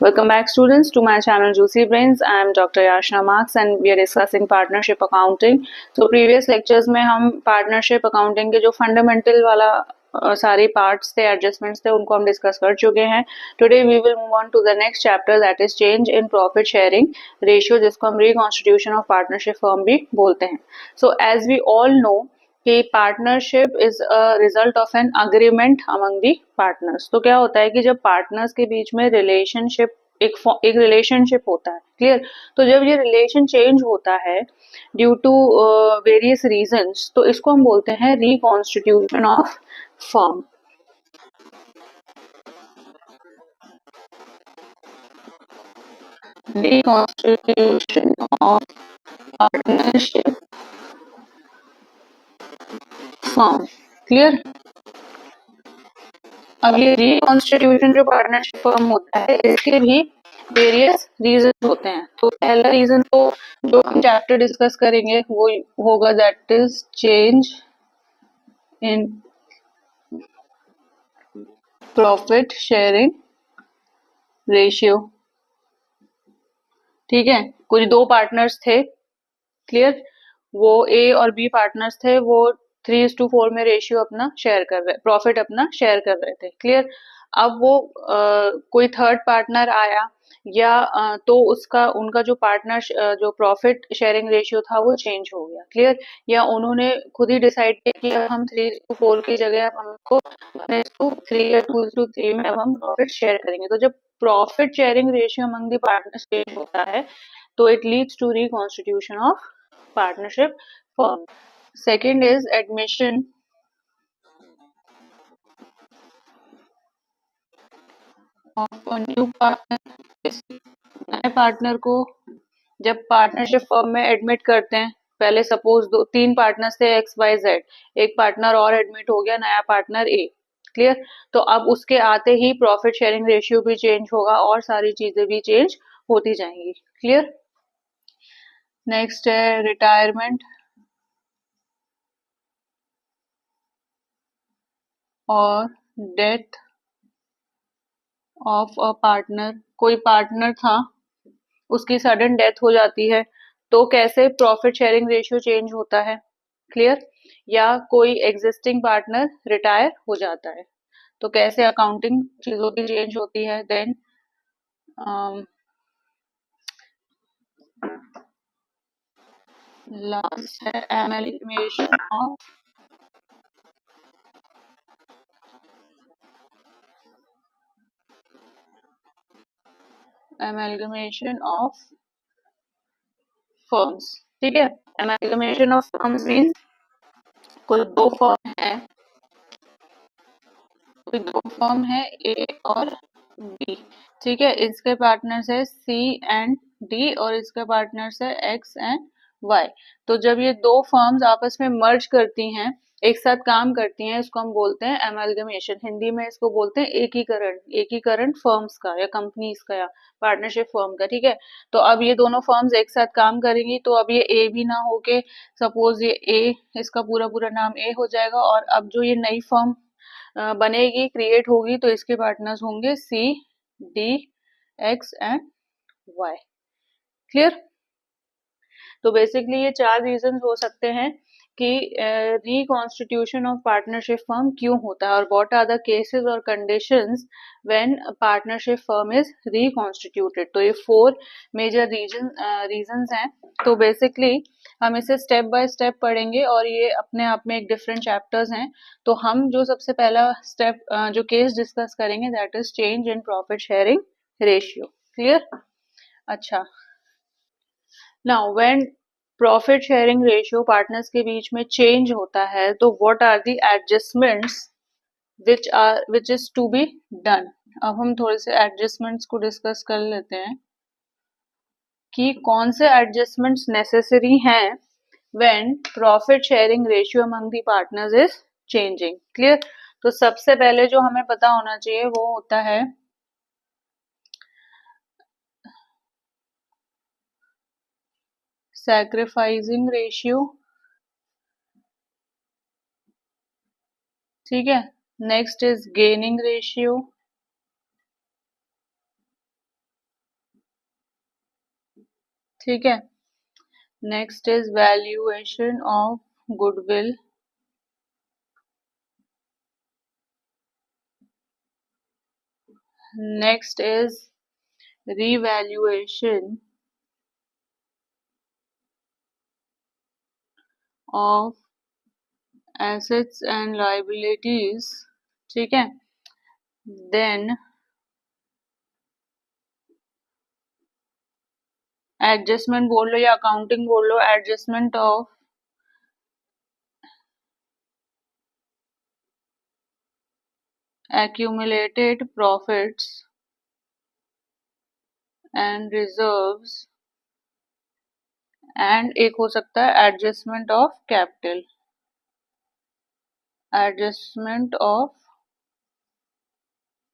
Welcome back students to my channel Juicy Brains. I am Dr. Yashna Marks and we are discussing partnership accounting. So previous lectures में हम partnership accounting के जो fundamental वाला सारे parts थे, adjustments थे, उनको हम discuss कर चुके हैं. Today we will move on to the next chapter, that is change in profit sharing ratio, जिसको हम reconstitution of partnership firm भी बोलते हैं. So as we all know कि partnership is a result of an agreement among the partners. तो क्या होता है कि जब पार्टनर्स के बीच में रिलेशनशिप एक रिलेशनशिप होता है, क्लियर. तो जब ये रिलेशन चेंज होता है ड्यू टू वेरियस रीजंस, तो इसको हम बोलते हैं reconstitution of firm. Reconstitution of partnership firm, clear. अब ये रिकॉन्स्टिट्यूशन जो पार्टनरशिप फर्म होता है, इसके भी वेरियस रीजन होते हैं. तो पहला रीजन तो जो हम चैप्टर डिस्कस करेंगे वो होगा, that is change in profit sharing ratio. ठीक है, कुछ दो पार्टनर्स थे, क्लियर. वो ए और बी पार्टनर्स थे, वो 3:4 में रेशियो अपना शेयर कर रहे, प्रॉफिट अपना शेयर कर रहे थे, क्लियर. अब वो कोई थर्ड पार्टनर आया या तो उसका उनका जो पार्टनर जो प्रॉफिट शेयरिंग रेशियो था वो चेंज हो गया, क्लियर. या उन्होंने खुद ही डिसाइड किया कि अब हम 3:4 की जगह अब हमको 1:3 या 2:3 में अब हम प्रॉफिट शेयर करेंगे. तो जब profit sharing ratio among the partners change होता है तो it leads to reconstitution of partnership firm. Second is admission of a new partner. नए पार्टनर को जब पार्टनरशिप फर्म में एडमिट करते हैं, पहले सपोज तीन पार्टनर्स थे XYZ, एक पार्टनर और एडमिट हो गया, नया पार्टनर A, क्लियर. तो अब उसके आते ही प्रॉफिट शेयरिंग रेशियो भी चेंज होगा और सारी चीजें भी चेंज होती जाएंगी, क्लियर. नेक्स्ट है रिटायरमेंट और डेथ ऑफ अ पार्टनर. कोई पार्टनर था, उसकी सडन डेथ हो जाती है, तो कैसे प्रॉफिट शेयरिंग रेशियो चेंज होता है, क्लियर. या कोई एग्जिस्टिंग पार्टनर रिटायर हो जाता है, तो कैसे अकाउंटिंग चीजों की चेंज होती है. देन लास्ट है एमैल्गमेशन ऑफ फर्म्स. ठीक है, एमैल्गमेशन ऑफ फर्म्स मींस कोई दो फर्म है ए और बी, ठीक है. इसके पार्टनर्स है सी एंड डी और इसके पार्टनर्स है एक्स एंड वाई. तो जब ये दो फर्म्स आपस में मर्ज करती हैं, एक साथ काम करती हैं, इसको हम बोलते हैं एमैल्गमेशन. हिंदी में इसको बोलते हैं एकीकरण फर्म्स का या कंपनीज का या पार्टनरशिप फर्म का, ठीक है. तो अब ये दोनों फर्म्स एक साथ काम करेंगी, तो अब ये ए भी ना होके सपोज ये ए, इसका पूरा पूरा नाम ए हो जाएगा, और अब जो ये नई फर्म बनेगी, क्रिएट होगी, तो इसके पार्टनर्स होंगे C, D, X and Y, clear. तो बेसिकली ये चार रीजन हो सकते हैं कि रिकॉन्स्टिट्यूशन ऑफ पार्टनरशिप फर्म क्यों होता है और व्हाट आर द केसेस और conditions when partnership firm is reconstituted. तो ये 4 मेजर रीजंस हैं. तो बेसिकली हम इसे स्टेप बाय स्टेप पढ़ेंगे और ये अपने आप में एक डिफरेंट चैप्टर्स हैं. तो हम जो सबसे पहला स्टेप जो केस डिस्कस करेंगे, that is change in profit sharing ratio, clear. अच्छा, now when profit sharing ratio partners के बीच में चेंज होता है, तो what are the adjustments which is to be done. अब हम थोड़े से एडजस्टमेंट्स को डिस्कस कर लेते हैं कि कौन से एडजस्टमेंट्स नेसेसरी हैं when profit sharing ratio among the partners is changing, clear. तो सबसे पहले जो हमें पता होना चाहिए वो होता है सैक्रिफाइसिंग रेशियो, ठीक है. नेक्स्ट इज गेनिंग रेशियो, ठीक है। Next is valuation of goodwill. Next is revaluation of assets and liabilities, ठीक है। देन एडजस्टमेंट बोल लो या अकाउंटिंग बोल लो, adjustment of accumulated profits and reserves, and एक हो सकता है adjustment of capital, adjustment of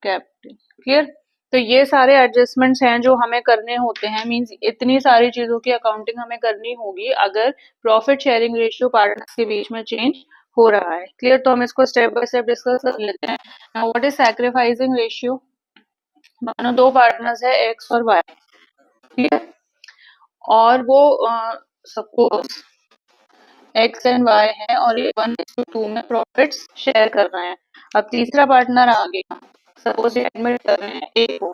capital. Clear. तो ये सारे एडजस्टमेंट्स हैं जो हमें करने होते हैं, मींस इतनी सारी चीजों की अकाउंटिंग हमें करनी होगी अगर प्रॉफिट शेयरिंग रेशियो पार्टनर्स के बीच में चेंज हो रहा है। क्लियर। तो हम इसको स्टेप बाय स्टेप डिस्कस कर लेते हैं। Now what is sacrificing ratio. मानो दो पार्टनर्स है एक्स और वाई, क्लियर, और वो सपोज एक्स एंड वाई है और ये 1:2 में प्रॉफिट्स शेयर कर रहे हैं। अब तीसरा पार्टनर आ गया, सपोज ये एडमिट कर रहे हैं ए को,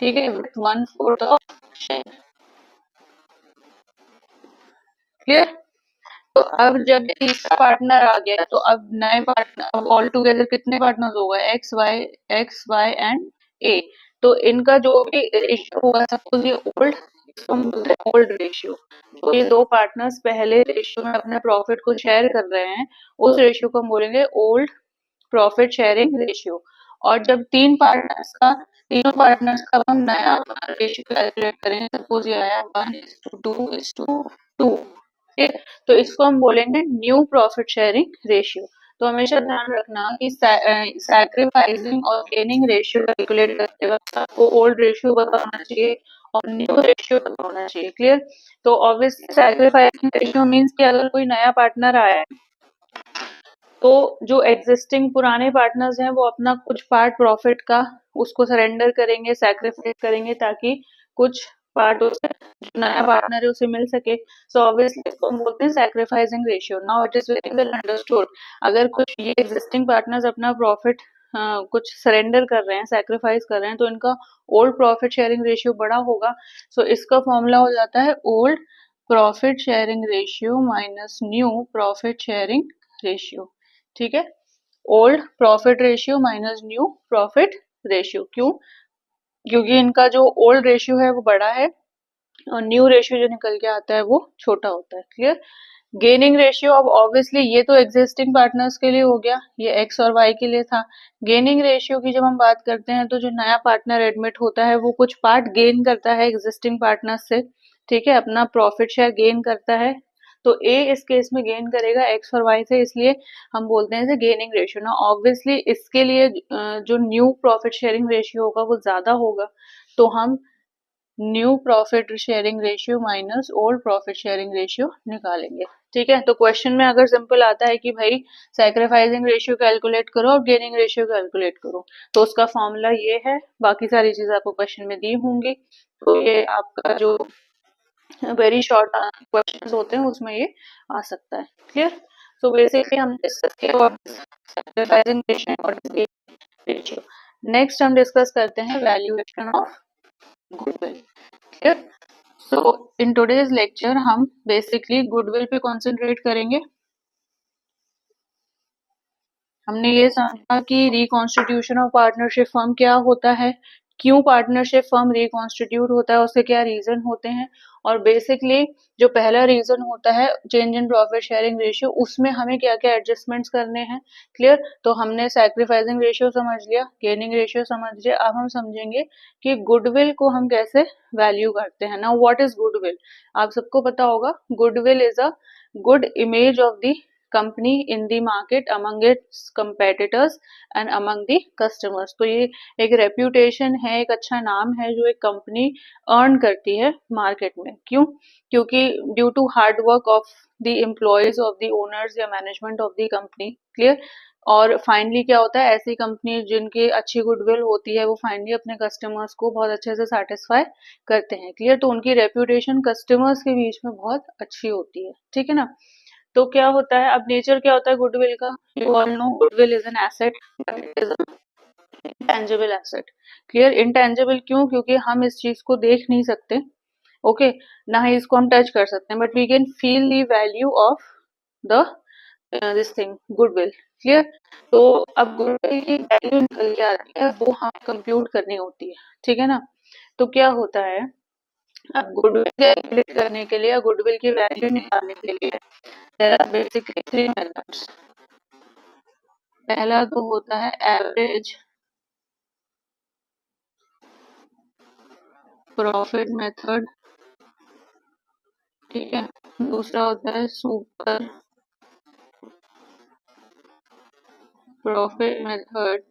ठीक है, विथ 1/4 ऑफ शेयर। क्लियर। तो अब जब तीसरा पार्टनर आ गया तो अब नए पार्टनर, अब ऑल टुगेदर कितने पार्टनर्स हो गए, एक्स वाई एंड ए। तो इनका जो भी रेशियो होगा, सपोज ये ओल्ड, इसको हम बोलते हैं ओल्ड रेशियो। जो ये दो पार्टनर्स पहले रेशियो में अपने प्रॉफिट को शेयर कर रहे हैं, उस रेशियो को हम बोलेंगे ओल्ड प्रॉफिट शेयरिंग रेशियो। और जब तीनों पार्टनर्स का हम नया रेशियो कैलकुलेट करेंगे, सपोज ये आया 1:2:2, ठीक, तो इसको हम बोलेंगे न्यू प्रॉफिट शेयरिंग रेशियो। तो हमेशा ध्यान रखना कि सैक्रिफाइसिंग और गेनिंग रेशियो कैलकुलेट करते वक्त आपको ओल्ड रेशियो पता होना चाहिए और न्यू रेशियो पता होना चाहिए। क्लियर। तो ऑब्वियसली सैक्रिफाइसिंग रेशियो मींस कि अगर कोई नया पार्टनर आया है तो जो एग्जिस्टिंग पुराने पार्टनर्स हैं वो अपना कुछ पार्ट प्रॉफिट का उसको सरेंडर करेंगे, सैक्रिफाइस करेंगे, ताकि कुछ पार्ट उसे जो नया पार्टनर है उसे मिल सके। सो ऑब्वियसली इसको हम बोलते हैं sacrificing ratio. Now it is very well understood, अगर कुछ ये एग्जिस्टिंग पार्टनर्स अपना प्रॉफिट कुछ सरेंडर कर रहे हैं, सैक्रिफाइस कर रहे हैं, तो इनका ओल्ड प्रॉफिट शेयरिंग रेशियो बड़ा होगा। सो इसका फॉर्मूला हो जाता है old profit sharing ratio minus new profit sharing ratio. ठीक है। Old profit ratio minus new profit ratio. क्यों? क्योंकि इनका जो ओल्ड रेशियो है वो बड़ा है और न्यू रेशियो जो निकल के आता है वो छोटा होता है। क्लियर। गेनिंग रेशियो, अब ऑब्वियसली ये तो एग्जिस्टिंग पार्टनर्स के लिए हो गया, ये एक्स और वाई के लिए था। गेनिंग रेशियो की जब हम बात करते हैं तो जो नया पार्टनर एडमिट होता है वो कुछ पार्ट गेन करता है एग्जिस्टिंग पार्टनर्स से, ठीक है, अपना प्रॉफिट शेयर गेन करता है। तो ए इस केस में गेन करेगा एक्स और वाई से, इसलिए हम बोलते हैं इसे गेनिंग रेशियो। ना ऑब्वियसली इसके लिए जो न्यू प्रॉफिट शेयरिंग रेशियो होगा वो ज्यादा होगा, तो हम new profit sharing ratio minus old profit sharing ratio निकालेंगे। ठीक है। तो क्वेश्चन में अगर सिंपल आता है कि भाई सैक्रिफाइसिंग रेशियो कैलकुलेट करो और गेनिंग रेशियो कैलकुलेट करो, तो उसका फॉर्मूला ये है, बाकी सारी चीजें आपको क्वेश्चन में दी होंगी। तो ये आपका जो वेरी शॉर्ट क्वेश्चंस होते हैं उसमें ये आ सकता है। क्लियर। सो बेसिकली हम डिस्कस किया सैक्रिफाइसिंग रेशियो और रेशियो। नेक्स्ट हम डिस्कस करते हैं valuation of goodwill. Clear. So in today's lecture हम बेसिकली गुडविल पे कॉन्सेंट्रेट करेंगे। हमने ये समझा कि रिकॉन्स्टिट्यूशन ऑफ पार्टनरशिप फर्म क्या होता है, क्यों पार्टनरशिप फर्म रिकॉन्स्टिट्यूट होता है, उसके क्या रीजन होते हैं, और बेसिकली जो पहला रीजन होता है change in profit sharing ratio, उसमें हमें क्या क्या एडजस्टमेंट्स करने हैं। क्लियर। तो हमने सैक्रिफाइसिंग रेशियो समझ लिया, गेनिंग रेशियो समझ लिया, अब हम समझेंगे कि गुडविल को हम कैसे वैल्यू करते हैं। Now what is goodwill. आप सबको पता होगा goodwill is a good image of the company in the market among it's competitors and among the customers. तो ये एक रेप्यूटेशन है, एक अच्छा नाम है जो एक कंपनी अर्न करती है मार्केट में। क्यों? क्योंकि due to hard work of the employees of the owners या management of the company. Clear? और फाइनली क्या होता है, ऐसी कंपनी जिनकी अच्छी गुडविल होती है वो फाइनली अपने कस्टमर्स को बहुत अच्छे से सेटिस्फाई करते हैं। क्लियर? तो उनकी रेप्यूटेशन कस्टमर्स के बीच में बहुत अच्छी होती है। ठीक है ना? तो क्या होता है, अब नेचर क्या होता है गुडविल का? You all know goodwill is an asset, it is intangible asset. Clear? Intangible क्यों? क्योंकि हम इस चीज को देख नहीं सकते, ओके, ना ही इसको हम टच कर सकते हैं, but we can feel the value of the this thing goodwill. Clear? तो अब गुडविल की वैल्यू निकल के आ रही है, वो हमें कंप्यूट करनी होती है। ठीक है ना? तो क्या होता है, अब गुडविल कैलकुलेट करने के लिए, गुडविल की वैल्यू निकालने के लिए there are basically three methods. पहला तो होता है एवरेज प्रॉफिट मेथड, ठीक है। दूसरा होता है सुपर प्रॉफिट मेथड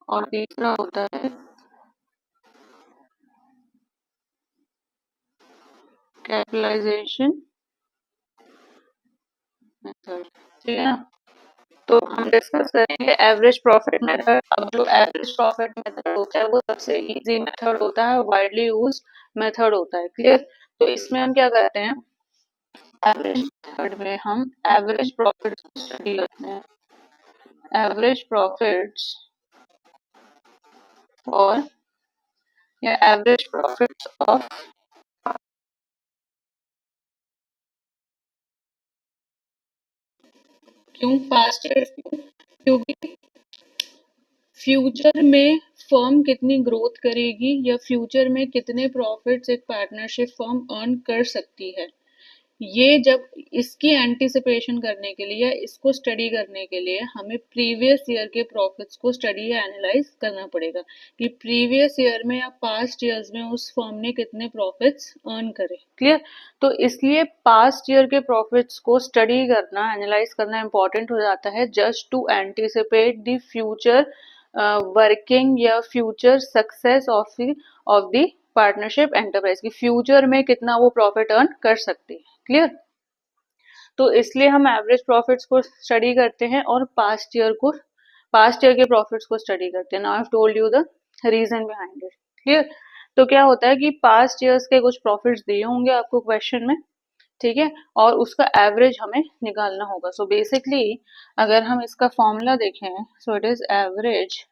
और तीसरा होता है कैपिटलाइजेशन मेथड। ठीक है ना? तो हम डिस्कस करेंगे एवरेज प्रॉफिट मेथड। अब जो एवरेज प्रॉफिट मेथड होता है वो सबसे इजी मेथड होता है, वाइडली यूज मेथड होता है। क्लियर? तो इसमें हम क्या करते हैं, एवरेज मेथड में हम एवरेज प्रॉफिट स्टडी करते हैं। एवरेज प्रॉफिट्स और या एवरेज प्रॉफिट्स ऑफ, क्यों पास्ट ईयर? क्योंकि फ्यूचर में फर्म कितनी ग्रोथ करेगी या फ्यूचर में कितने प्रॉफिट्स एक पार्टनरशिप फर्म अर्न कर सकती है, ये जब इसकी एंटिसिपेशन करने के लिए, इसको स्टडी करने के लिए हमें प्रीवियस ईयर के प्रॉफिट्स को स्टडी या एनालाइज करना पड़ेगा कि प्रीवियस ईयर में या पास्ट ईयर्स में उस फर्म ने कितने प्रॉफिट्स अर्न करे। क्लियर? तो इसलिए पास्ट ईयर के प्रॉफिट्स को स्टडी करना, एनालाइज करना इंपॉर्टेंट हो जाता है just to anticipate the future working या future success of the partnership enterprise की फ्यूचर में कितना वो प्रॉफिट अर्न कर सकती है। क्लियर? तो इसलिए हम एवरेज प्रॉफिट्स को स्टडी करते हैं और पास्ट ईयर के प्रॉफिट्स को स्टडी करते हैं। Now I have told you the reason behind it. Clear? तो क्या होता है कि पास्ट ईयर्स के कुछ प्रॉफिट्स दिए होंगे आपको क्वेश्चन में, ठीक है, और उसका एवरेज हमें निकालना होगा। सो बेसिकली अगर हम इसका फॉर्मूला देखें, so it is average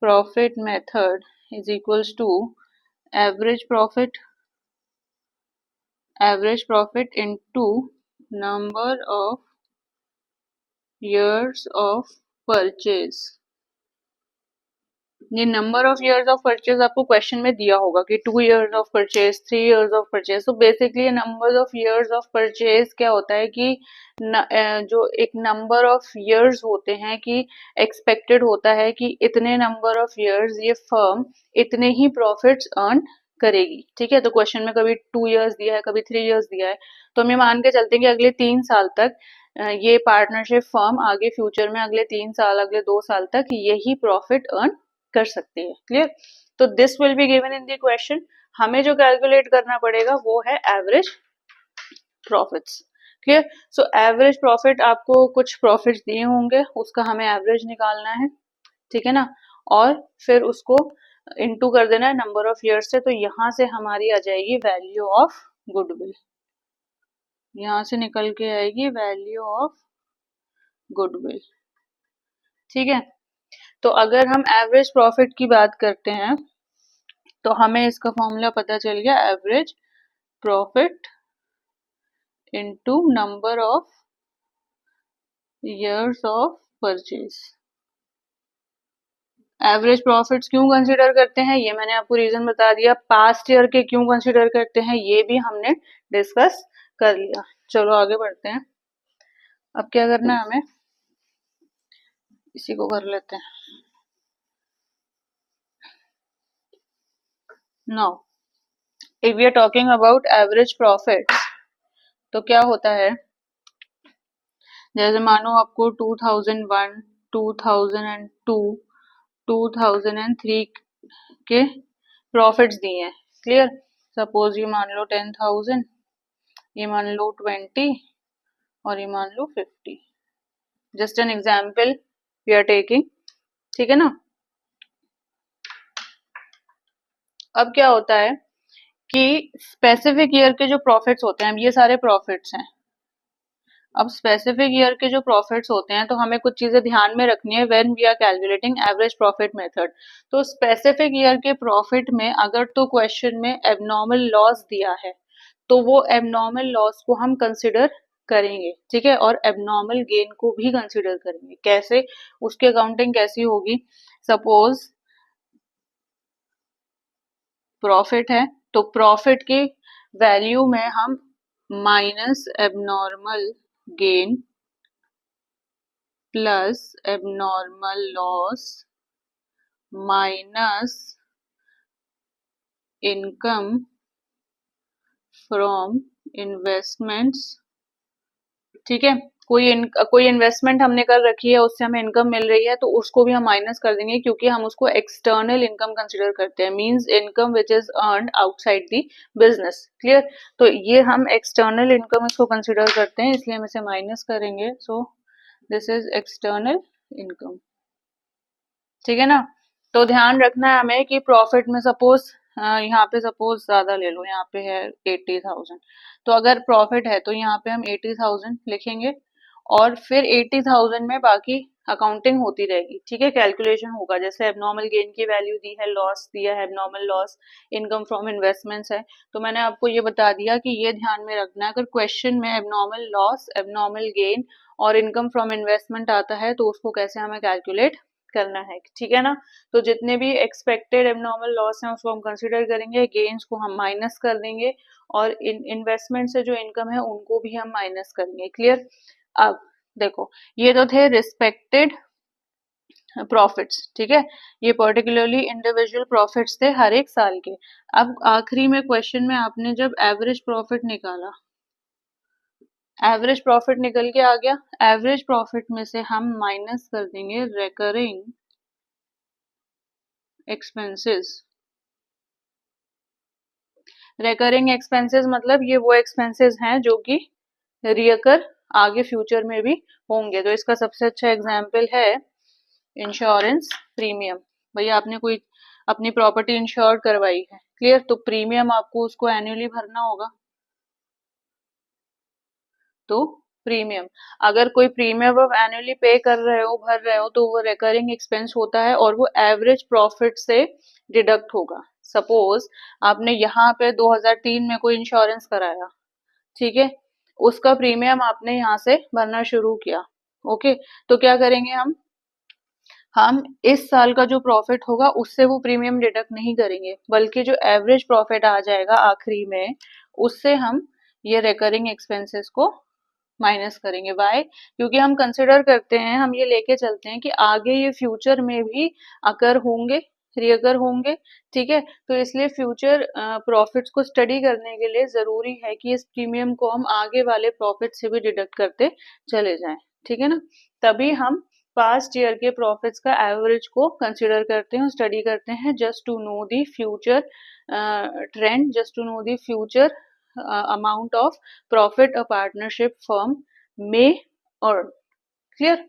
profit method is equals to average profit into number of years of purchase। ये number of years of purchase आपको क्वेश्चन में दिया होगा कि 2 years of purchase, 3 years of purchase. तो basically number of years of purchase क्या होता है कि जो एक नंबर ऑफ इयर्स होते हैं कि एक्सपेक्टेड होता है कि इतने नंबर ऑफ इयर्स ये फर्म इतने ही प्रॉफिट्स अर्न करेगी। ठीक है? तो क्वेश्चन में कभी 2 years दिया है, कभी 3 years दिया है, तो हम ये मान के चलते हैं कि अगले 3 साल तक ये पार्टनरशिप फर्म आगे फ्यूचर में अगले 3 साल, अगले 2 साल तक यही प्रॉफिट अर्न कर सकती है। क्लियर? तो this will be given in the question. हमें जो कैलकुलेट करना पड़ेगा वो है average profits. Clear? So average profit, आपको कुछ प्रॉफिट्स दिए होंगे, उसका हमें एवरेज निकालना है। ठीक है ना? और फिर उसको इनटू कर देना है नंबर ऑफ ईयर्स से, तो यहां से हमारी आ जाएगी वैल्यू ऑफ गुडविल। यहां से निकल के आएगी वैल्यू ऑफ गुडविल। ठीक है? तो अगर हम एवरेज प्रॉफिट की बात करते हैं तो हमें इसका फॉर्मूला पता चल गया, average profit into number of years of purchase. Average profits क्यों कंसीडर करते हैं ये मैंने आपको रीजन बता दिया, पास्ट ईयर के क्यों कंसीडर करते हैं ये भी हमने डिस्कस कर लिया। चलो आगे बढ़ते हैं। अब क्या करना है हमें, इसी को कर लेते हैं। Now if we are talking about average profits, तो क्या होता है जैसे मानो आपको 2001, 2002, 2003 के प्रॉफिट्स दिए हैं, क्लियर। सपोज ये मान लो 10,000, ये मान लो 20 और ये मान लो 50। Just an example we are taking, ठीक है ना। अब क्या होता है कि स्पेसिफिक ईयर के जो प्रॉफिट्स होते हैं, ये सारे प्रॉफिट्स हैं। अब स्पेसिफिक ईयर के जो प्रॉफिट्स होते हैं तो हमें कुछ चीजें ध्यान में रखनी है when we are calculating average profit method. तो स्पेसिफिक ईयर के प्रॉफिट में अगर तो क्वेश्चन में एबनॉर्मल लॉस दिया है तो वो एबनॉर्मल लॉस को हम कंसिडर करेंगे, ठीक है, और एबनॉर्मल गेन को भी कंसिडर करेंगे। कैसे, उसकी अकाउंटिंग कैसी होगी। सपोज प्रॉफिट है तो प्रॉफिट की वैल्यू में हम minus abnormal gain plus abnormal loss minus income from investments, ठीक है। कोई इन्वेस्टमेंट हमने कर रखी है, उससे हमें इनकम मिल रही है तो उसको भी हम माइनस कर देंगे, क्योंकि हम उसको एक्सटर्नल इनकम कंसिडर करते हैं, means income which is earned outside the business, clear. तो ये हम एक्सटर्नल इनकम इसको कंसिडर करते हैं, इसलिए हम इसे माइनस करेंगे। So this is external income, ठीक है ना। तो ध्यान रखना है हमें कि प्रॉफिट में सपोज यहाँ पे सपोज ज्यादा ले लो, यहाँ पे है 80,000, तो अगर प्रॉफिट है तो यहाँ पे हम 80,000 लिखेंगे और फिर 80,000 में बाकी अकाउंटिंग होती रहेगी, ठीक है, कैलकुलेशन होगा। जैसे एबनॉर्मल गेन की वैल्यू दी है, लॉस दिया है, abnormal loss, income from investments है, तो मैंने आपको ये बता दिया कि ये ध्यान में रखना है, अगर क्वेश्चन में एबनॉर्मल लॉस, एबनॉर्मल गेन और इनकम फ्रॉम इन्वेस्टमेंट आता है तो उसको कैसे हमें कैलकुलेट करना है, ठीक है ना। तो जितने भी एक्सपेक्टेड एबनॉर्मल लॉस हैं उसको हम कंसिडर करेंगे, गेन्स को हम माइनस कर देंगे और इन्वेस्टमेंट से जो इनकम है उनको भी हम माइनस करेंगे, क्लियर। अब देखो, ये तो थे रिस्पेक्टेड प्रॉफिट्स, ठीक है, ये पर्टिकुलरली इंडिविजुअल प्रॉफिट्स थे हर एक साल के। अब आखिरी में क्वेश्चन में आपने जब एवरेज प्रॉफिट निकाला, एवरेज प्रॉफिट निकल के आ गया, एवरेज प्रॉफिट में से हम माइनस कर देंगे रेकरिंग एक्सपेंसेस। रेकरिंग एक्सपेंसेस मतलब ये वो एक्सपेंसेस हैं जो कि रियकर आगे फ्यूचर में भी होंगे। तो इसका सबसे अच्छा एग्जाम्पल है इंश्योरेंस प्रीमियम। भैया आपने कोई अपनी प्रॉपर्टी इंश्योर करवाई है, क्लियर, तो प्रीमियम आपको उसको एनुअली भरना होगा। तो प्रीमियम, अगर कोई प्रीमियम आप एनुअली पे कर रहे हो, भर रहे हो, तो वो रिकरिंग एक्सपेंस होता है और वो एवरेज प्रॉफिट से डिडक्ट होगा। सपोज आपने यहाँ पे 2003 में कोई इंश्योरेंस कराया, ठीक है, उसका प्रीमियम आपने यहाँ से भरना शुरू किया, ओके, तो क्या करेंगे हम इस साल का जो प्रॉफिट होगा उससे वो प्रीमियम डिडक्ट नहीं करेंगे, बल्कि जो एवरेज प्रॉफिट आ जाएगा आखिरी में उससे हम ये रिकरिंग एक्सपेंसेस को माइनस करेंगे। वाई, क्योंकि हम कंसिडर करते हैं, हम ये लेके चलते हैं कि आगे ये फ्यूचर में भी अकर होंगे, रिअकर होंगे, ठीक है, तो इसलिए फ्यूचर प्रॉफिट्स को स्टडी करने के लिए जरूरी है कि इस प्रीमियम को हम आगे वाले प्रॉफिट से भी डिडक्ट करते चले जाएं, ठीक है ना। तभी हम पास्ट ईयर के प्रॉफिट्स का एवरेज को कंसिडर करते हैं, स्टडी करते हैं, just to know the future trend, just to know the future amount of profit a partnership firm may earn, clear.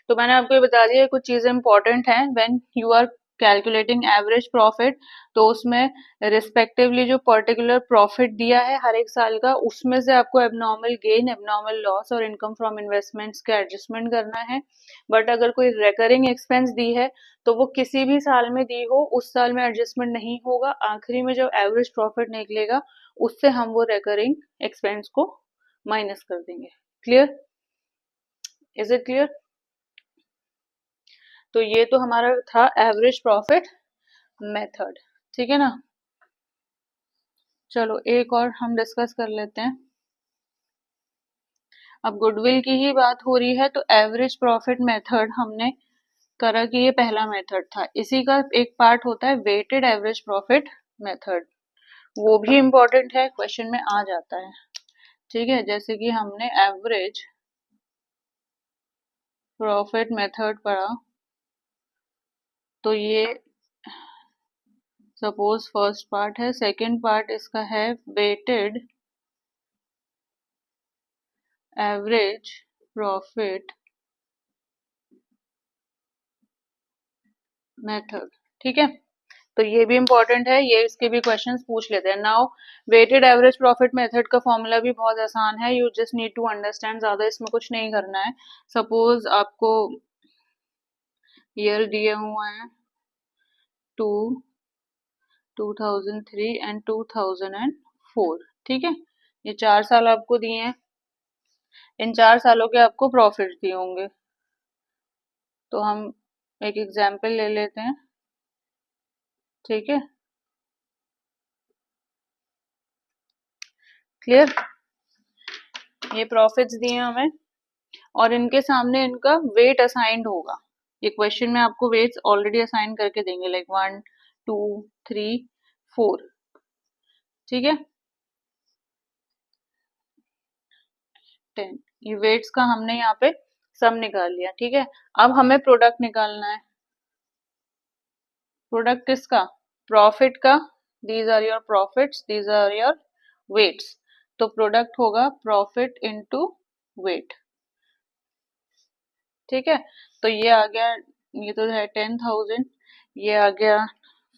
तो मैंने आपको ये बता दिया कुछ चीजें इंपॉर्टेंट हैं when you are calculating average profit. तो उसमें रिस्पेक्टिवली जो पर्टिकुलर प्रॉफिट दिया है हर एक साल का, उसमें से आपको एबनॉर्मल गेन, एबनॉर्मल लॉस और इनकम फ्रॉम इन्वेस्टमेंट्स का एडजस्टमेंट करना है। बट अगर कोई रेकरिंग एक्सपेंस दी है तो वो किसी भी साल में दी हो, उस साल में एडजस्टमेंट नहीं होगा, आखिरी में जब एवरेज प्रॉफिट निकलेगा उससे हम वो रेकरिंग एक्सपेंस को माइनस कर देंगे, क्लियर, इज इट क्लियर। तो ये तो हमारा था एवरेज प्रॉफिट मेथड, ठीक है ना। चलो एक और हम डिस्कस कर लेते हैं। अब गुडविल की ही बात हो रही है तो एवरेज प्रॉफिट मेथड हमने करा कि ये पहला मेथड था, इसी का एक पार्ट होता है वेटेड एवरेज प्रॉफिट मेथड, वो भी इम्पोर्टेंट है, क्वेश्चन में आ जाता है, ठीक है। जैसे कि हमने एवरेज प्रॉफिट मेथड पढ़ा, तो ये सपोज फर्स्ट पार्ट है। सेकंड पार्ट इसका है वेटेड एवरेज प्रॉफिट मेथड, ठीक है। तो ये भी इंपॉर्टेंट है, ये इसके भी क्वेश्चंस पूछ लेते हैं। Now weighted average profit method का फॉर्मूला भी बहुत आसान है, you just need to understand, ज्यादा इसमें कुछ नहीं करना है। सपोज आपको ईयर दिए हुए हैं 2003 एंड 2004, ठीक है। ये 4 साल आपको दिए हैं, इन 4 सालों के आपको प्रॉफिट दिए होंगे। तो हम एक एग्जाम्पल ले लेते हैं, ठीक है। क्लियर, ये प्रॉफिट्स दिए हमें और इनके सामने इनका वेट असाइंड होगा। ये क्वेश्चन में आपको वेट्स ऑलरेडी असाइन करके देंगे, लाइक 1 2 3 4, ठीक है। 10, ये वेट्स का हमने यहाँ पे सम निकाल लिया, ठीक है। अब हमें प्रोडक्ट निकालना है। प्रोडक्ट किसका? प्रॉफिट का। These are your profits, these are your weights. तो प्रोडक्ट होगा प्रॉफिट इनटू वेट, ठीक है। तो ये आ गया, ये तो है 10,000, ये आ गया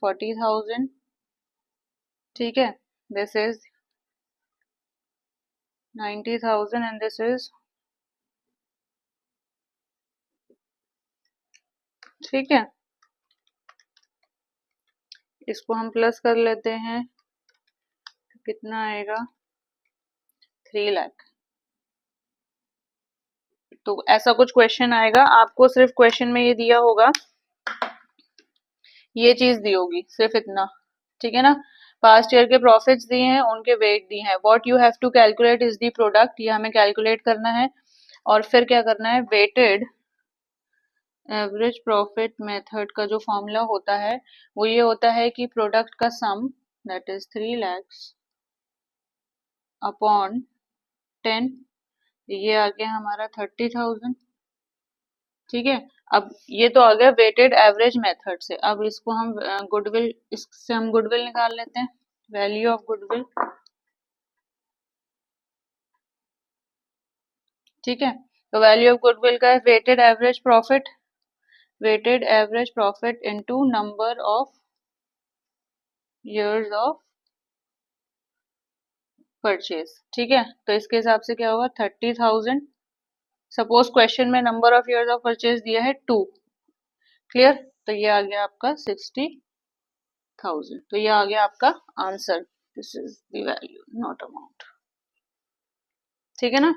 40,000, ठीक है। This is 90,000 and this is, ठीक है। इसको हम प्लस कर लेते हैं, तो कितना आएगा? 3 लाख। तो ऐसा कुछ क्वेश्चन आएगा, आपको सिर्फ क्वेश्चन में ये दिया होगा, ये चीज दी होगी, सिर्फ इतना, ठीक है ना। पास्ट ईयर के प्रॉफिट्स दिए हैं, उनके वेट दिए हैं। What you have to calculate is the product, ये हमें कैलकुलेट करना है। और फिर क्या करना है, वेटेड एवरेज प्रॉफिट मेथड का जो फॉर्मूला होता है वो ये होता है कि प्रोडक्ट का सम, दैट इज 3 lakhs अपॉन 10, ये आ गया हमारा 30,000, ठीक है। अब ये तो आ गया वेटेड एवरेज मेथड से। अब इसको हम गुडविल, इससे हम गुडविल निकाल लेते हैं, वैल्यू ऑफ गुडविल, ठीक है। तो वैल्यू ऑफ गुडविल का है weighted average profit, weighted average profit into number of years of purchase, ठीक है। तो इसके हिसाब से क्या होगा, 30,000। सपोज क्वेश्चन में number of years of purchase दिया है 2, क्लियर। तो ये आ गया आपका 60,000। तो ये आ गया आपका answer, this is the value not amount, ठीक है ना।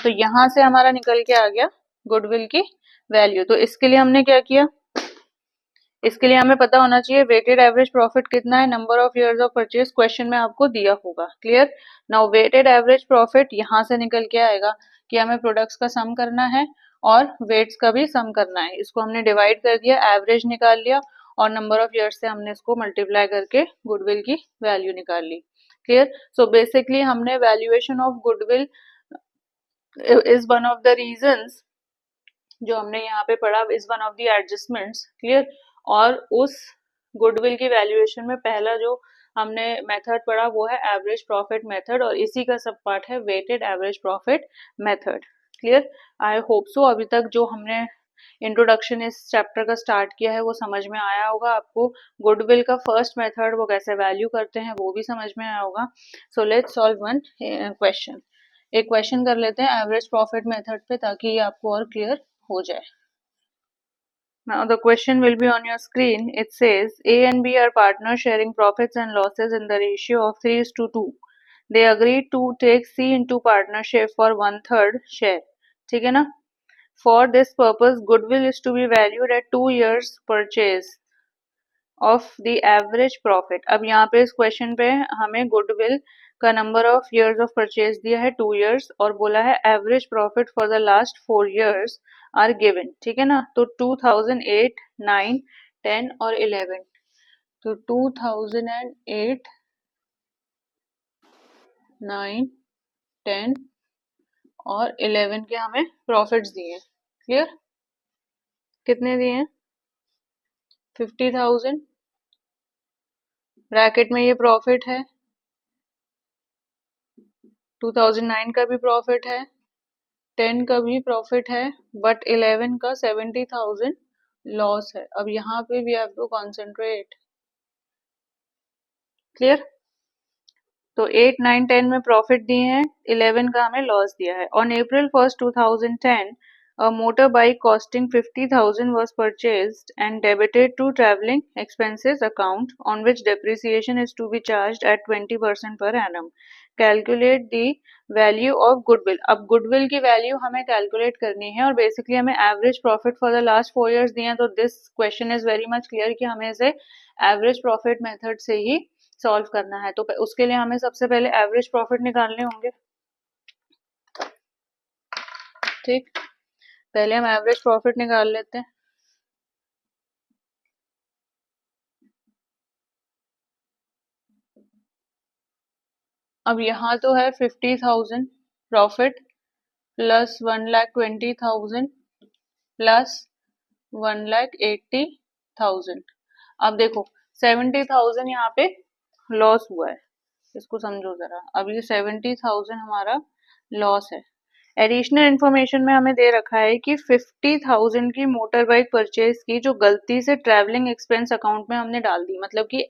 तो यहां से हमारा निकल के आ गया गुडविल की वैल्यू। तो इसके लिए हमने क्या किया, इसके लिए हमें पता होना चाहिए वेटेड एवरेज प्रॉफिट कितना है, number of years of purchase question में आपको दिया होगा, clear. Now weighted average profit यहां से निकल के आएगा कि हमें प्रोडक्ट्स का सम करना है और वेट्स का भी सम करना है। इसको हमने डिवाइड कर दिया, एवरेज निकाल लिया और नंबर ऑफ इयर्स से हमने इसको मल्टीप्लाई करके गुडविल की वैल्यू निकाल ली, क्लियर। सो बेसिकली हमने valuation of goodwill is one of the reasons जो हमने यहाँ पे पढ़ा, is one of the adjustments, clear. और उस गुडविल की वैल्यूएशन में पहला जो हमने मेथड पढ़ा वो है एवरेज प्रॉफिट मेथड, और इसी का सब पार्ट है weighted average profit method, clear. I hope so अभी तक जो हमने इंट्रोडक्शन इस चैप्टर का स्टार्ट किया है वो समझ में आया होगा आपको। गुडविल का फर्स्ट मेथड वो कैसे वैल्यू करते हैं वो भी समझ में आया होगा। So let's solve one question. एक क्वेश्चन कर लेते हैं एवरेज प्रॉफिट मेथड पे, ताकि ये आपको और क्लियर हो जाए। Now the question will be on your screen. It says A and B are partners sharing profits and losses in the ratio of 3:2. They agreed to take C into partnership for 1/3 share, ठीक है ना। For this purpose, goodwill is to be valued at 2 years purchase of the average profit. अब यहाँ पे इस question पे हमें goodwill का number of years of purchase दिया है 2 years और बोला है average profit for the last 4 years are given, ठीक है ना। तो 2008, 9, 10 और 11, तो 2008, 9, 10 और 11 के हमें प्रॉफिट्स दिए, क्लियर? कितने दिए हैं? 50,000। ब्रैकेट में ये प्रॉफिट है, 2009 का भी प्रॉफिट है, 10 का भी प्रॉफिट है, बट 11 का 70,000 लॉस है। अब यहाँ पे we have to concentrate. Clear? तो 8, 9, 10 में प्रॉफिट दिए हैं, 11 का हमें लॉस दिया है। On April 1st 2010 a motorbike costing 50,000 was purchased and debited to traveling expenses account on which depreciation is to be charged at 20% per annum. Calculate the value of goodwill. अब goodwill की value हमें calculate करनी है और basically हमें average profit for the last 4 years दिए हैं, तो this question is very much clear कि हमें इसे एवरेज प्रॉफिट मेथड से ही सॉल्व करना है। तो उसके लिए हमें सबसे पहले एवरेज प्रॉफिट निकालने होंगे। ठीक, पहले हम एवरेज प्रॉफिट निकाल लेते हैं। अब यहाँ तो है 50,000 प्रॉफिट प्लस 1,20,000 प्लस 1,80,000। अब देखो 70,000 यहाँ पे लॉस हुआ है, इसको समझो जरा। अब ये 70,000 हमारा लॉस है। एडिशनल इन्फॉर्मेशन में हमें दे रखा है कि 50,000 की मोटर बाइक परचेज की, जो गलती से ट्रैवलिंग एक्सपेंस अकाउंट में हमने डाल दी, मतलब कि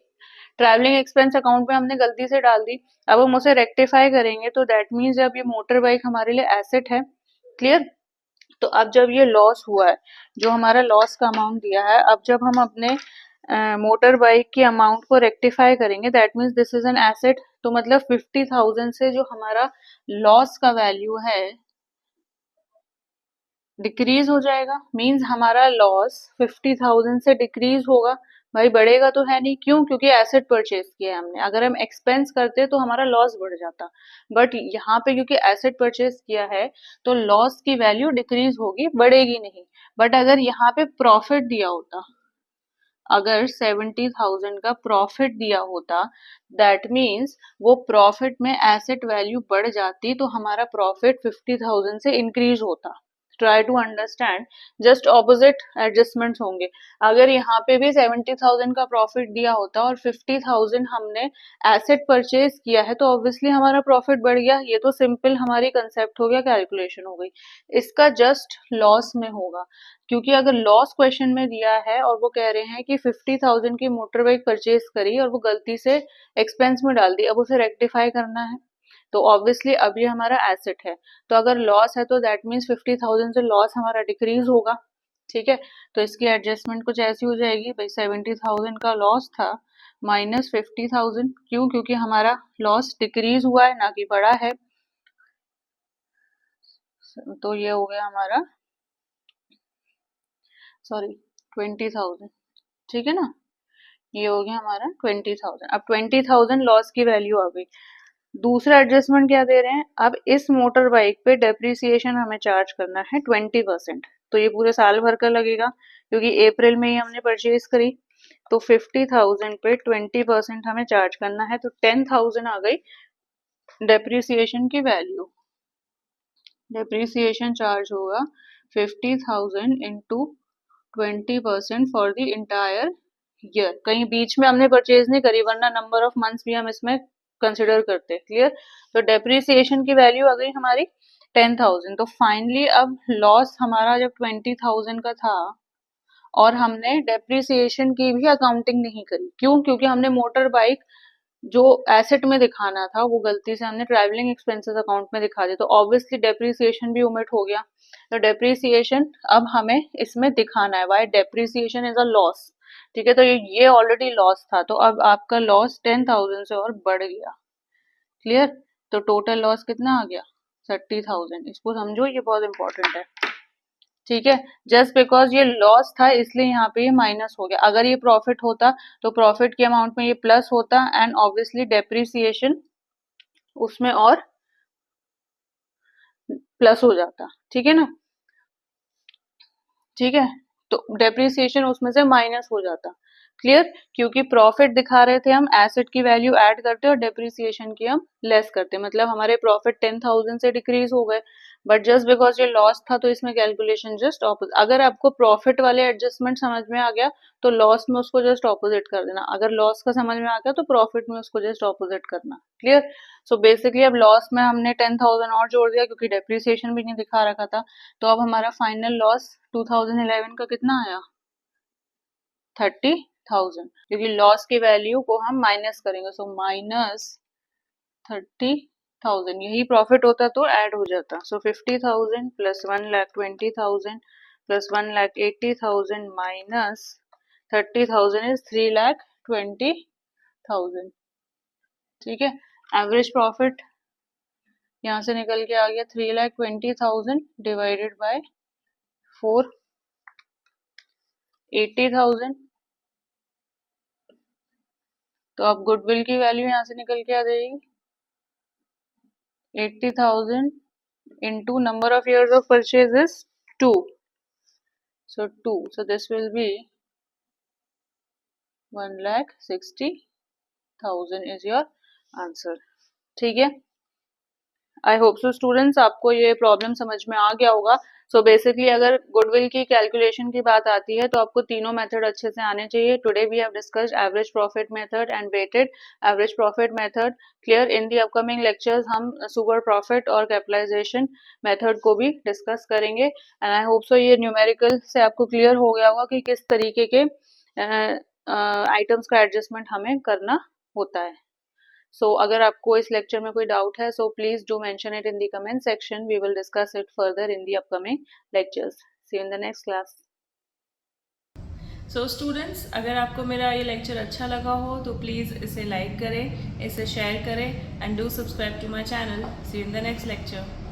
ट्रैवलिंग एक्सपेंस अकाउंट में हमने गलती से डाल दी। अब हम उसे रेक्टिफाई करेंगे, तो दैट मीन्स जब ये मोटर बाइक हमारे लिए एसेट है। क्लियर? तो अब जब ये लॉस हुआ है, जो हमारा लॉस का अमाउंट दिया है, अब जब हम अपने मोटर बाइक की अमाउंट को रेक्टिफाई करेंगे, that means this is an asset. तो मतलब 50,000 से जो हमारा लॉस का वैल्यू है डिक्रीज हो जाएगा। मींस हमारा लॉस 50,000 से डिक्रीज होगा। भाई बढ़ेगा तो है नहीं, क्यों? क्योंकि एसेट परचेज किया है हमने। अगर हम एक्सपेंस करते तो हमारा लॉस बढ़ जाता, बट यहाँ पे क्योंकि एसेट परचेज किया है तो लॉस की वैल्यू डिक्रीज होगी, बढ़ेगी नहीं। बट अगर यहाँ पे प्रॉफिट दिया होता, अगर 70,000 का प्रॉफिट दिया होता, दैट मीन्स वो प्रॉफिट में एसेट वैल्यू बढ़ जाती, तो हमारा प्रॉफिट 50,000 से इंक्रीज होता। Try to understand, just opposite adjustments होंगे। अगर यहाँ पे भी 70,000 का प्रॉफिट दिया होता और 50,000 हमने एसेट परचेज किया है, तो ऑब्वियसली हमारा प्रॉफिट बढ़ गया। ये तो सिंपल हमारी कंसेप्ट हो गया, कैलकुलेशन हो गई। इसका जस्ट लॉस में होगा, क्योंकि अगर लॉस क्वेश्चन में दिया है और वो कह रहे हैं कि 50,000 की मोटर बाइक परचेज करी और वो गलती से एक्सपेंस में डाल दी, अब उसे रेक्टिफाई करना है, तो ऑब्वियसली अब ये हमारा एसेट है। तो अगर लॉस है तो दैट मीन्स 50,000 से लॉस हमारा डिक्रीज होगा। ठीक है, तो इसकी एडजस्टमेंट कुछ ऐसी हो जाएगी, भाई 70,000 का लॉस था माइनस 50,000। क्यों? क्योंकि हमारा लॉस डिक्रीज हुआ है, ना कि बढ़ा है। तो ये हो गया हमारा, सॉरी, 20,000। ठीक है ना, ये हो गया हमारा 20,000। अब 20,000 लॉस की वैल्यू आ गई। दूसरा एडजस्टमेंट क्या दे रहे हैं, अब इस मोटर बाइक पे डेप्रिसिएशन हमें चार्ज करना है 20%। तो ये पूरे साल भर का लगेगा, क्योंकि अप्रैल में ही हमने परचेज करी। तो 50,000 पे 20% हमें चार्ज करना है, तो 10,000 आ गई डेप्रिसिएशन की वैल्यू। डेप्रिसिएशन चार्ज होगा 50,000 into 20% for the entire year. कहीं बीच में हमने परचेज नहीं करी, वरना नंबर ऑफ मंथ्स भी हम इसमें कंसिडर करते हैं। क्लियर? तो डेप्रिसिएशन की वैल्यू आ गई हमारी 10,000। तो फाइनली अब लॉस हमारा जब 20,000 का था और हमने डेप्रिसिएशन की भी अकाउंटिंग नहीं करी, क्यों? क्योंकि हमने मोटर बाइक जो एसेट में दिखाना था वो गलती से हमने ट्रैवलिंग एक्सपेंसेस अकाउंट में दिखा दिया, तो ऑब्वियसली डेप्रिसिएशन भी ओमिट हो गया। तो डेप्रिसिएशन अब हमें इसमें दिखाना है, why depreciation is a loss. ठीक है, तो ये ऑलरेडी लॉस था, तो अब आपका लॉस 10,000 से और बढ़ गया। क्लियर? तो टोटल लॉस कितना आ गया? 30,000। इसको समझो, ये बहुत इंपॉर्टेंट है। ठीक है, जस्ट बिकॉज ये लॉस था इसलिए यहाँ पे ये माइनस हो गया। अगर ये प्रॉफिट होता तो प्रॉफिट के अमाउंट में ये प्लस होता, एंड ऑब्वियसली डेप्रिसिएशन उसमें और प्लस हो जाता। ठीक है ना? ठीक है, तो डेप्रिसिएशन उसमें से माइनस हो जाता। क्लियर, क्योंकि प्रॉफिट दिखा रहे थे हम, एसेट की वैल्यू ऐड करते और डेप्रिसिएशन की हम लेस करते, मतलब हमारे प्रॉफिट 10,000 से डिक्रीज हो गए, बट जस्ट बिकॉज ये लॉस था तो इसमें कैलकुलेशन जस्ट ऑपोजिट। अगर आपको प्रॉफिट वाले एडजस्टमेंट समझ में आ गया तो लॉस में उसको जस्ट ऑपोजिट कर देना, अगर लॉस का समझ में आ गया तो प्रॉफिट में उसको जस्ट ऑपोजिट करना। क्लियर, सो बेसिकली अब लॉस में हमने 10,000 और जोड़ दिया क्योंकि डेप्रिसिएशन भी नहीं दिखा रखा था, तो अब हमारा फाइनल लॉस 2011 का कितना आया, 30,000, क्योंकि लॉस की वैल्यू को हम माइनस करेंगे, सो माइनस 30,000, यही प्रॉफिट होता तो ऐड हो जाता, सो 50,000 प्लस 1,20,000 प्लस 1,80,000 माइनस 30,000 इज 3,20,000। ठीक है, एवरेज प्रॉफिट यहाँ से निकल के आ गया 3,20,000 डिवाइडेड बाय 4, 80,000। तो अब गुडविल की वैल्यू यहाँ से निकल के आ जाएगी 80,000 into number of years of purchase is 2, so 2, so this will be 1,60,000 is your answer। ठीक है, आई होप सो स्टूडेंट्स आपको ये प्रॉब्लम समझ में आ गया होगा। सो बेसिकली अगर गुडविल की कैलकुलेशन की बात आती है तो आपको तीनों मेथड अच्छे से आने चाहिए। Today we have discussed average profit method and weighted average profit method. Clear, in the upcoming lectures हम सुपर प्रॉफिट और कैपिटलाइजेशन मेथड को भी डिस्कस करेंगे। एंड आई होप सो ये न्यूमेरिकल से आपको क्लियर हो गया होगा कि किस तरीके के आइटम्स का एडजस्टमेंट हमें करना होता है। सो अगर आपको इस लेक्चर में कोई डाउट है so please do mention it in the comment section, we will discuss it further in the upcoming lectures. See you in the next class. So students, अगर आपको मेरा ये लेक्चर अच्छा लगा हो तो प्लीज़ इसे लाइक करें, इसे शेयर करें and do subscribe to my channel. See you in the next lecture.